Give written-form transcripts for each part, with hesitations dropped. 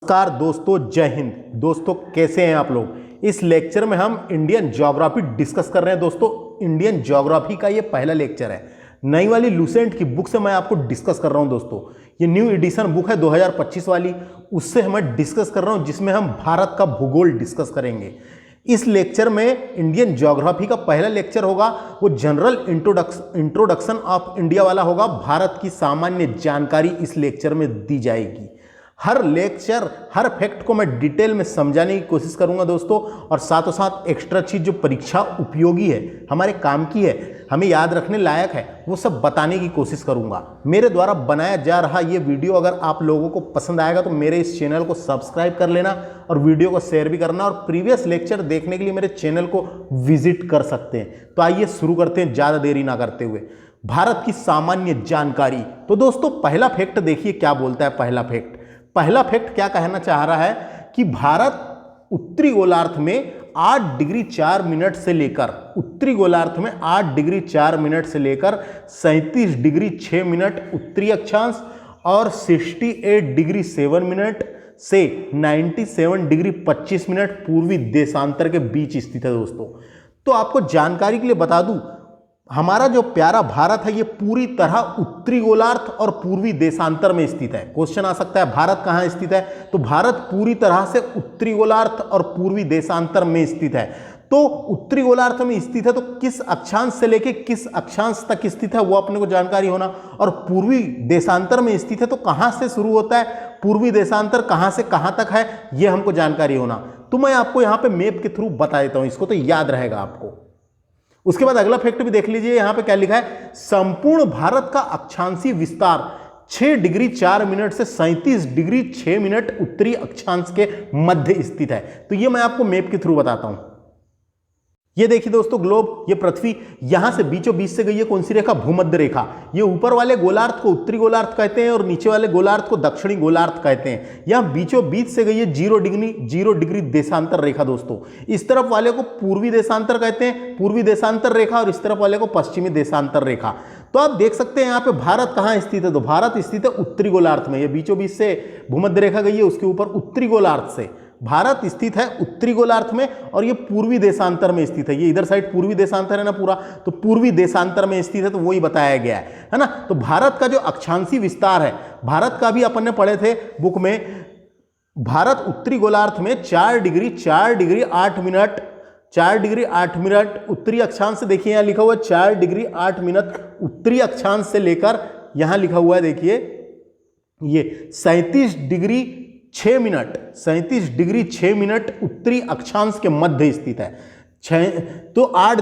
नमस्कार दोस्तों, जय हिंद। दोस्तों कैसे हैं आप लोग। इस लेक्चर में हम इंडियन ज्योग्राफी डिस्कस कर रहे हैं। दोस्तों इंडियन ज्योग्राफी का ये पहला लेक्चर है। नई वाली लूसेंट की बुक से मैं आपको डिस्कस कर रहा हूं। दोस्तों ये न्यू एडिशन बुक है 2025 वाली, उससे मैं डिस्कस कर रहा हूं, जिसमें हम भारत का भूगोल डिस्कस करेंगे। इस लेक्चर में इंडियन ज्योग्राफी का पहला लेक्चर होगा, वो जनरल इंट्रोडक्शन ऑफ इंडिया वाला होगा। भारत की सामान्य जानकारी इस लेक्चर में दी जाएगी। हर लेक्चर, हर फैक्ट को मैं डिटेल में समझाने की कोशिश करूंगा दोस्तों, और साथों साथ एक्स्ट्रा चीज जो परीक्षा उपयोगी है, हमारे काम की है, हमें याद रखने लायक है, वो सब बताने की कोशिश करूंगा। मेरे द्वारा बनाया जा रहा ये वीडियो अगर आप लोगों को पसंद आएगा तो मेरे इस चैनल को सब्सक्राइब कर लेना और वीडियो को शेयर भी करना, और प्रीवियस लेक्चर देखने के लिए मेरे चैनल को विजिट कर सकते हैं। तो आइए शुरू करते हैं ज़्यादा देरी ना करते हुए। भारत की सामान्य जानकारी। तो दोस्तों पहला फैक्ट देखिए क्या बोलता है। पहला फैक्ट क्या कहना चाह रहा है कि भारत उत्तरी गोलार्ध में 8 डिग्री 4 मिनट से लेकर, उत्तरी गोलार्ध में 8 डिग्री 4 मिनट से लेकर 37 डिग्री 6 मिनट उत्तरी अक्षांश और 68 डिग्री 7 मिनट से 97 डिग्री 25 मिनट पूर्वी देशांतर के बीच स्थित है। दोस्तों तो आपको जानकारी के लिए बता दूं, हमारा जो प्यारा भारत है ये पूरी तरह उत्तरी गोलार्ध और पूर्वी देशांतर में स्थित है। क्वेश्चन आ सकता है भारत कहाँ स्थित है, तो भारत पूरी तरह से उत्तरी गोलार्ध और पूर्वी देशांतर में स्थित है। तो उत्तरी गोलार्ध में स्थित है तो किस अक्षांश से लेके किस अक्षांश तक स्थित है वो अपने को जानकारी होना, और पूर्वी देशांतर में स्थित है तो कहाँ से शुरू होता है, पूर्वी देशांतर कहाँ से कहाँ तक है, ये हमको जानकारी होना। तो मैं आपको यहाँ पे मैप के थ्रू बता देता हूँ, इसको तो याद रहेगा आपको। उसके बाद अगला फैक्ट भी देख लीजिए, यहां पे क्या लिखा है, संपूर्ण भारत का अक्षांशीय विस्तार 6 डिग्री 4 मिनट से 37 डिग्री 6 मिनट उत्तरी अक्षांश के मध्य स्थित है। तो ये मैं आपको मैप के थ्रू बताता हूं। ये देखिए दोस्तों ग्लोब, ये पृथ्वी यहां से बीचों बीच से गई है कौन सी रेखा, भूमध्य रेखा। ये ऊपर वाले गोलार्ध को उत्तरी गोलार्ध कहते हैं और नीचे वाले गोलार्ध को दक्षिणी गोलार्ध कहते हैं। यहां बीचों बीच से गई है 0 डिग्री देशांतर रेखा। दोस्तों इस तरफ वाले को पूर्वी देशांतर कहते हैं, पूर्वी देशांतर रेखा, और इस तरफ वाले को पश्चिमी देशांतर रेखा। तो आप देख सकते हैं यहाँ पे भारत कहाँ स्थित है, तो भारत स्थित है उत्तरी गोलार्ध में। ये बीचों बीच से भूमध्य रेखा गई है, उसके ऊपर उत्तरी गोलार्ध से भारत स्थित है उत्तरी गोलार्ध में, और ये पूर्वी देशांतर में स्थित है। ये इधर साइड पूर्वी देशांतर है ना पूरा, तो पूर्वी देशांतर में स्थित है, तो वही बताया गया है ना। तो भारत का जो अक्षांशीय विस्तार है, भारत का भी अपन ने पढ़े थे बुक में, भारत उत्तरी गोलार्ध में 4 डिग्री 8 मिनट उत्तरी अक्षांश से, देखिए यहां लिखा हुआ है 4 डिग्री 8 मिनट उत्तरी अक्षांश से लेकर, यहां लिखा हुआ है देखिए ये 37 डिग्री 6 मिनट उत्तरी अक्षांश के मध्य स्थित है। तो 8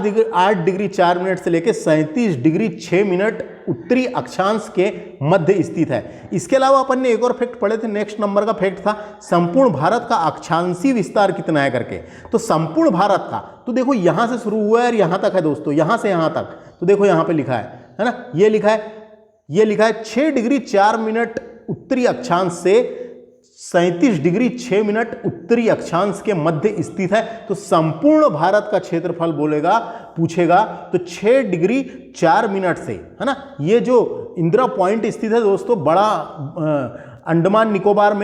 डिग्री 4 मिनट से लेकर 37 डिग्री 6 मिनट उत्तरी अक्षांश के मध्य स्थित है। इसके अलावा अपन ने एक और फैक्ट पढ़े थे, नेक्स्ट नंबर का फैक्ट था संपूर्ण भारत का अक्षांशीय विस्तार कितना है करके। तो संपूर्ण भारत का, तो देखो यहां से शुरू हुआ है और यहां तक है दोस्तों, यहां से यहां तक। तो देखो यहां पे लिखा है ना, ये लिखा है 6 डिग्री 4 मिनट उत्तरी अक्षांश से 37 डिग्री 6 मिनट उत्तरी अक्षांश के मध्य स्थित है। तो संपूर्ण भारत का क्षेत्रफल पूछेगा तो 6 डिग्री 4 मिनट से, है ना। ये जो इंदिरा पॉइंट स्थित है दोस्तों, बड़ा अंडमान निकोबार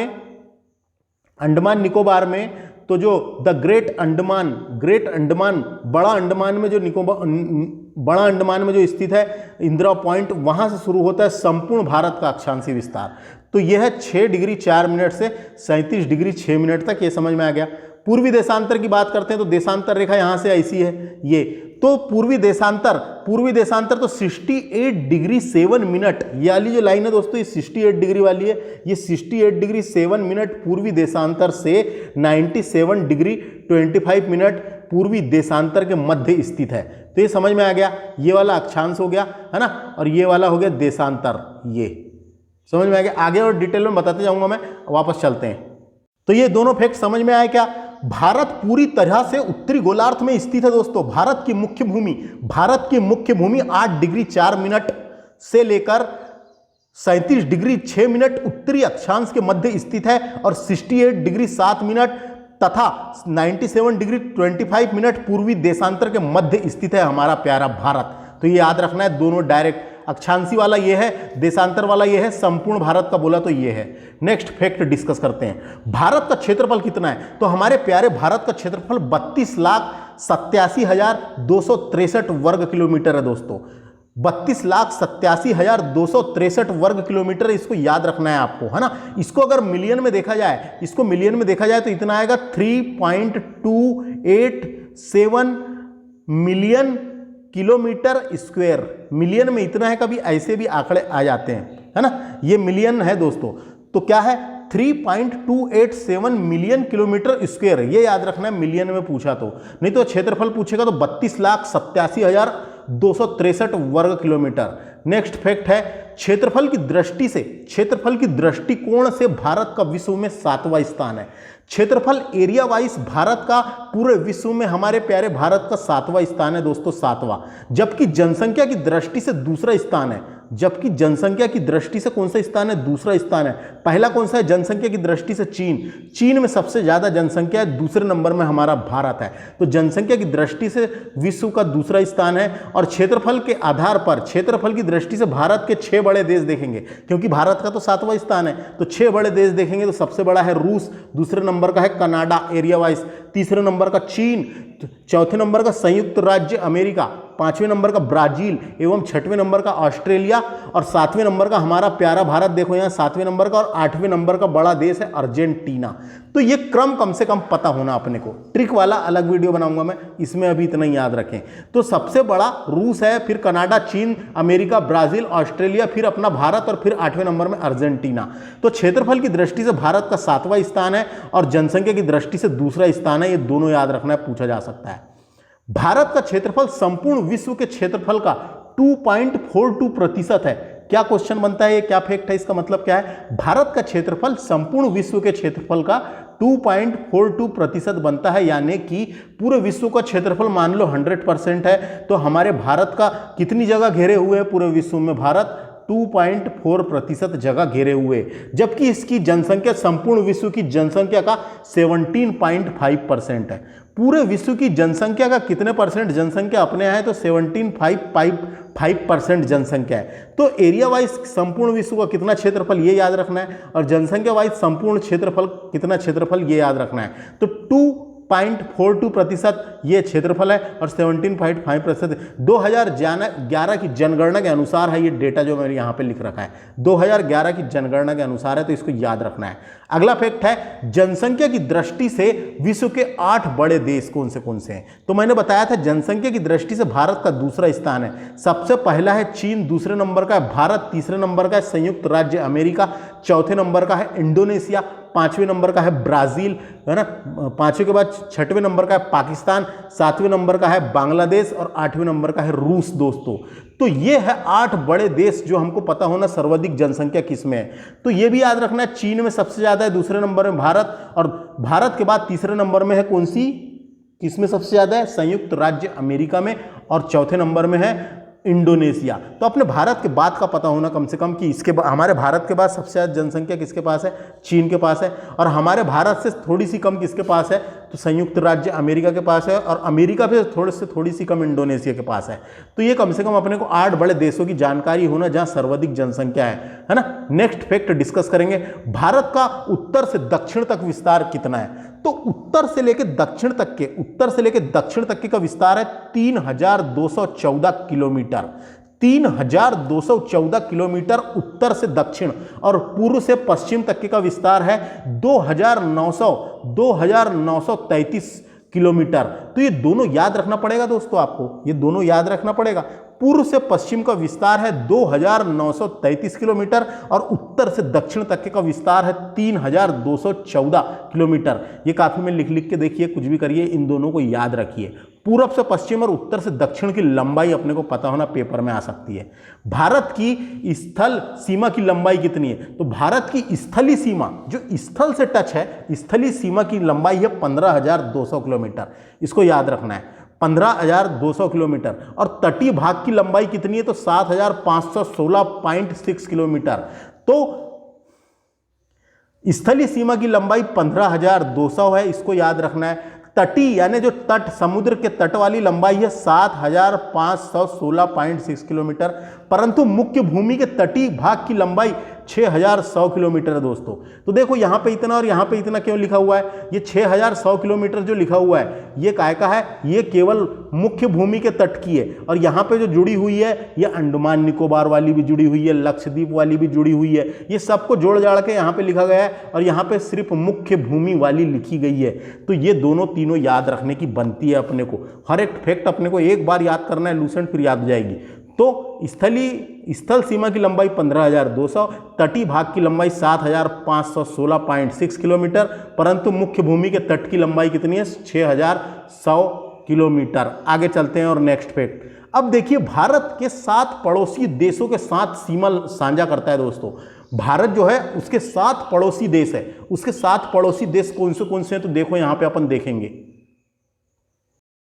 में, तो जो द ग्रेट अंडमान, बड़ा अंडमान में जो स्थित है इंदिरा पॉइंट, वहां से शुरू होता है संपूर्ण भारत का अक्षांशीय विस्तार। तो यह है 6 डिग्री 4 मिनट से 37 डिग्री 6 मिनट तक। ये समझ में आ गया। पूर्वी देशांतर की बात करते हैं तो देशांतर रेखा यहां से ऐसी है ये, तो पूर्वी देशांतर तो 68 डिग्री 7 मिनट, ये वाली जो लाइन है दोस्तों, ये 68 डिग्री वाली है, ये 68 डिग्री 7 मिनट पूर्वी देशांतर से 97 डिग्री 25 मिनट पूर्वी देशांतर के मध्य स्थित है। तो ये समझ में आ गया, ये वाला अक्षांश हो गया, है ना, और ये वाला हो गया देशांतर। ये समझ में आ गया। आगे और डिटेल में बताते जाऊंगा मैं, वापस चलते हैं। तो ये दोनों फैक्ट समझ में आए क्या। भारत पूरी तरह से उत्तरी गोलार्ध में स्थित है दोस्तों। भारत की मुख्य भूमि 8 डिग्री 4 मिनट से लेकर 37 डिग्री 6 मिनट उत्तरी अक्षांश के मध्य स्थित है, और 68 डिग्री 7 मिनट तथा 97 डिग्री 25 मिनट पूर्वी देशांतर के मध्य स्थित है हमारा प्यारा भारत। तो ये याद रखना है, दोनों डायरेक्ट अक्षांशी वाला ये है, देशांतर वाला ये है, संपूर्ण भारत का बोला तो ये है। नेक्स्ट फैक्ट डिस्कस करते हैं। भारत का क्षेत्रफल कितना है? तो हमारे प्यारे भारत का क्षेत्रफल 32,87,263 वर्ग किलोमीटर है दोस्तों। 32,87,263 वर्ग किलोमीटर, इसको याद रखना है आपको, है ना। इसको अगर मिलियन में देखा जाए, तो इतना आएगा 3.287 मिलियन किलोमीटर स्क्वायर। मिलियन में इतना है, कभी ऐसे भी आंकड़े आ जाते हैं, है ना। ये मिलियन है दोस्तों, तो क्या है 3.287 मिलियन किलोमीटर स्क्वायर, ये याद रखना है मिलियन में पूछा तो, नहीं तो क्षेत्रफल पूछेगा तो 32,87,263 वर्ग किलोमीटर। नेक्स्ट फैक्ट है, क्षेत्रफल की दृष्टिकोण से भारत का विश्व में 7वां स्थान है। क्षेत्रफल एरिया वाइज भारत का पूरे विश्व में हमारे प्यारे भारत का 7वां स्थान है दोस्तों, 7वां। जबकि जनसंख्या की दृष्टि से दूसरा स्थान है, जबकि जनसंख्या की दृष्टि से कौन सा स्थान है? दूसरा स्थान है। पहला कौन सा है जनसंख्या की दृष्टि से? चीन में सबसे ज्यादा जनसंख्या है, दूसरे नंबर में हमारा भारत है। तो जनसंख्या की दृष्टि से विश्व का दूसरा स्थान है। और क्षेत्रफल के आधार पर, क्षेत्रफल की दृष्टि से भारत के 6 बड़े देश देखेंगे, क्योंकि भारत का तो 7वां स्थान है, तो 6 बड़े देश देखेंगे तो सबसे बड़ा है रूस, दूसरे नंबर का है कनाडा एरिया वाइज, तीसरे नंबर का चीन, चौथे नंबर का संयुक्त राज्य अमेरिका, 5वें नंबर का ब्राजील एवं 6वें नंबर का ऑस्ट्रेलिया और 7वें नंबर का हमारा प्यारा भारत। देखो यहाँ 7वें नंबर का, और 8वें नंबर का बड़ा देश है अर्जेंटीना। तो ये क्रम कम से कम पता होना अपने को। ट्रिक वाला अलग वीडियो बनाऊंगा मैं, इसमें अभी इतना ही याद रखें। तो सबसे बड़ा रूस है, फिर कनाडा, चीन, अमेरिका, ब्राजील, ऑस्ट्रेलिया, फिर अपना भारत और फिर 8वें नंबर में अर्जेंटीना। तो क्षेत्रफल की दृष्टि से भारत का 7वां स्थान है और जनसंख्या की दृष्टि से दूसरा स्थान है। ये दोनों याद रखना है, पूछा जा सकता है। भारत का क्षेत्रफल संपूर्ण विश्व के क्षेत्रफल का 2.42% है। क्या क्वेश्चन बनता है, ये क्या फैक्ट है, इसका मतलब क्या है? भारत का क्षेत्रफल संपूर्ण विश्व के क्षेत्रफल का 2.42% बनता है, यानी कि पूरे विश्व का क्षेत्रफल मान लो 100% है, तो हमारे भारत का कितनी जगह घेरे हुए है पूरे विश्व में? भारत 2.4% जगह घेरे हुए, जबकि इसकी जनसंख्या संपूर्ण विश्व की जनसंख्या का 17.5% है। पूरे विश्व की जनसंख्या का कितने परसेंट जनसंख्या अपने यहाँ है? तो 17.5% जनसंख्या है। तो एरिया वाइज संपूर्ण विश्व का कितना क्षेत्रफल, ये याद रखना है, और जनसंख्या वाइज संपूर्ण क्षेत्रफल कितना क्षेत्रफल, ये याद रखना है। तो 2.42% ये क्षेत्रफल है और 17.5% 2011 की जनगणना के अनुसार है। ये डेटा जो मैंने यहाँ पे लिख रखा है 2011 की जनगणना के अनुसार है, तो इसको याद रखना है। अगला फैक्ट है, जनसंख्या की दृष्टि से विश्व के 8 बड़े देश कौन से हैं? तो मैंने बताया था जनसंख्या की दृष्टि से भारत का दूसरा स्थान है। सबसे पहला है चीन, दूसरे नंबर का है भारत, तीसरे नंबर का है संयुक्त राज्य अमेरिका, चौथे नंबर का है इंडोनेशिया, 5वें नंबर का है ब्राजील, है ना। 5वें के बाद 6वें नंबर का है पाकिस्तान, 7वें नंबर का है बांग्लादेश और 8वें नंबर का है रूस दोस्तों। तो ये है 8 बड़े देश जो हमको पता होना सर्वाधिक जनसंख्या किसमें है। तो ये भी याद रखना है, चीन में सबसे ज्यादा है, दूसरे नंबर में भारत, और भारत के बाद तीसरे नंबर में है कौन सी, किसमें सबसे ज्यादा है? संयुक्त राज्य अमेरिका में, और चौथे नंबर में है इंडोनेशिया। तो अपने भारत के बाद का पता होना कम से कम कि इसके हमारे भारत के बाद सबसे ज्यादा जनसंख्या किसके पास है? चीन के पास है। और हमारे भारत से थोड़ी सी कम किसके पास है? तो संयुक्त राज्य अमेरिका के पास है, और अमेरिका पे थोड़ी सी कम इंडोनेशिया के पास है। तो ये कम से कम अपने को 8 बड़े देशों की जानकारी होना जहां सर्वाधिक जनसंख्या है ना। नेक्स्ट फैक्ट डिस्कस करेंगे, भारत का उत्तर से दक्षिण तक विस्तार कितना है? तो उत्तर से लेकर दक्षिण तक के का विस्तार है 3,214 किलोमीटर। 3,214 किलोमीटर उत्तर से दक्षिण, और पूर्व से पश्चिम तक का विस्तार है 2,933 किलोमीटर। तो ये दोनों याद रखना पड़ेगा दोस्तों, आपको ये दोनों याद रखना पड़ेगा। पूर्व से पश्चिम का विस्तार है 2,933 किलोमीटर और उत्तर से दक्षिण तक का विस्तार है 3,214 किलोमीटर। ये काफी में लिख के देखिए, कुछ भी करिए, इन दोनों को याद रखिए। पूर्व से पश्चिम और उत्तर से दक्षिण की लंबाई अपने को पता होना, पेपर में आ सकती है। भारत की स्थल सीमा की लंबाई कितनी है? तो भारत की स्थलीय सीमा जो स्थल से टच है, स्थलीय सीमा की लंबाई है 15,200 किलोमीटर। इसको याद रखना है, 15,200 किलोमीटर। और तटीय भाग की लंबाई कितनी है? तो 7,516.6 किलोमीटर। तो स्थलीय सीमा की लंबाई 15,200 है, इसको याद रखना है। तटी यानी जो तट, समुद्र के तट वाली लंबाई है 7516.6 किलोमीटर, परंतु मुख्य भूमि के तटीय भाग की लंबाई 6100 किलोमीटर है दोस्तों। तो देखो यहाँ पे इतना और यहाँ पे इतना क्यों लिखा हुआ है? ये 6100 किलोमीटर जो लिखा हुआ है ये काय का है? ये केवल मुख्य भूमि के तट की है, और यहाँ पे जो जुड़ी हुई है ये अंडमान निकोबार वाली भी जुड़ी हुई है, लक्षद्वीप वाली भी जुड़ी हुई है। ये सबको जोड़ जाड़ के यहाँ पे लिखा गया है, और यहाँ पे सिर्फ मुख्य भूमि वाली लिखी गई है। तो ये दोनों तीनों याद रखने की बनती है अपने को। हर एक फैक्ट अपने को एक बार याद करना है, लूसेंट फिर याद हो जाएगी। तो स्थल सीमा की लंबाई 15,200, तटीय भाग की लंबाई 7,516.6 किलोमीटर, परंतु मुख्य भूमि के तट की लंबाई कितनी है? 6,100 किलोमीटर। आगे चलते हैं और नेक्स्ट फैक्ट। अब देखिए, भारत के 7 पड़ोसी देशों के साथ सीमा साझा करता है दोस्तों। भारत जो है उसके 7 पड़ोसी देश है। उसके 7 पड़ोसी देश कौन से हैं? तो देखो यहाँ पे अपन देखेंगे।